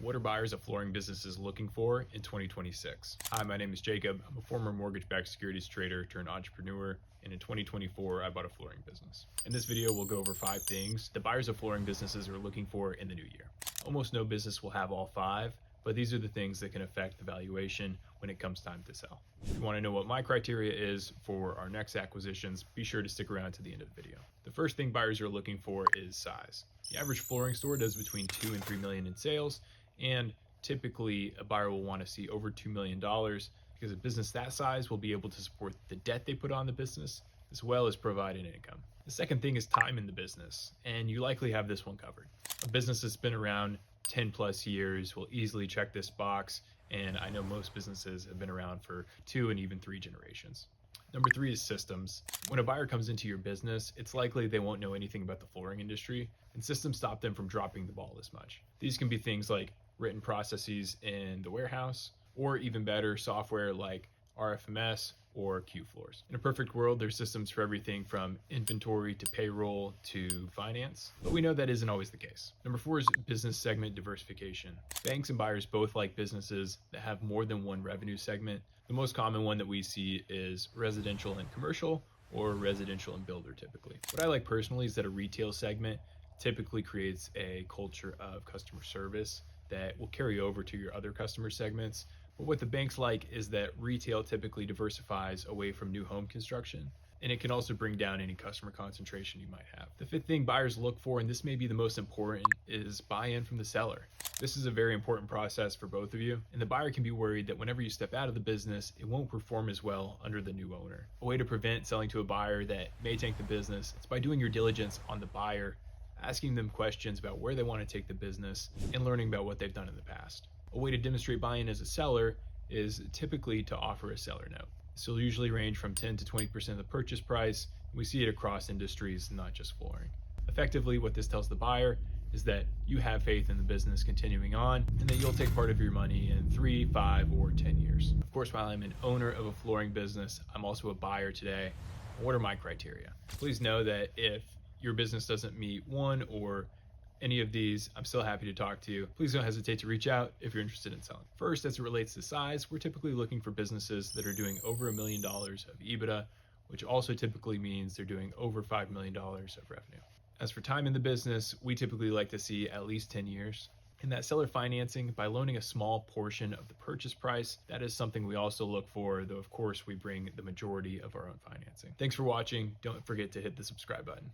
What are buyers of flooring businesses looking for in 2026? Hi, my name is Jacob. I'm a former mortgage-backed securities trader turned entrepreneur, and in 2024, I bought a flooring business. In this video, we'll go over 5 things that buyers of flooring businesses are looking for in the new year. Almost no business will have all 5, but these are the things that can affect the valuation when it comes time to sell. If you want to know what my criteria is for our next acquisitions, be sure to stick around to the end of the video. The first thing buyers are looking for is size. The average flooring store does between 2 and 3 million in sales, and typically a buyer will want to see over $2 million because a business that size will be able to support the debt they put on the business as well as provide an income. The second thing is time in the business, and you likely have this one covered. A business that's been around 10 plus years will easily check this box, and I know most businesses have been around for 2 and even 3 generations. Number 3 is systems. When a buyer comes into your business, it's likely they won't know anything about the flooring industry, and systems stop them from dropping the ball as much. These can be things like written processes in the warehouse, or even better, software like RFMS or Q-Floors. In a perfect world, there's systems for everything from inventory to payroll to finance, but we know that isn't always the case. Number 4 is business segment diversification. Banks and buyers both like businesses that have more than one revenue segment. The most common one that we see is residential and commercial, or residential and builder typically. What I like personally is that a retail segment typically creates a culture of customer service that will carry over to your other customer segments. But what the banks like is that retail typically diversifies away from new home construction, and it can also bring down any customer concentration you might have. The 5th thing buyers look for, and this may be the most important, is buy-in from the seller. This is a very important process for both of you, and the buyer can be worried that whenever you step out of the business, it won't perform as well under the new owner. A way to prevent selling to a buyer that may tank the business is by doing your diligence on the buyer, asking them questions about where they want to take the business, and learning about what they've done in the past. A way to demonstrate buy-in as a seller is typically to offer a seller note. This will usually range from 10 to 20% of the purchase price. We see it across industries, not just flooring. Effectively, what this tells the buyer is that you have faith in the business continuing on, and that you'll take part of your money in 3, 5, or 10 years. Of course, while I'm an owner of a flooring business, I'm also a buyer today. What are my criteria? Please know that if your business doesn't meet one or any of these, I'm still happy to talk to you. Please don't hesitate to reach out if you're interested in selling. First, as it relates to size, we're typically looking for businesses that are doing over $1 million of EBITDA, which also typically means they're doing over $5 million of revenue. As for time in the business, we typically like to see at least 10 years. And that seller financing, by loaning a small portion of the purchase price, that is something we also look for, though of course we bring the majority of our own financing. Thanks for watching. Don't forget to hit the subscribe button.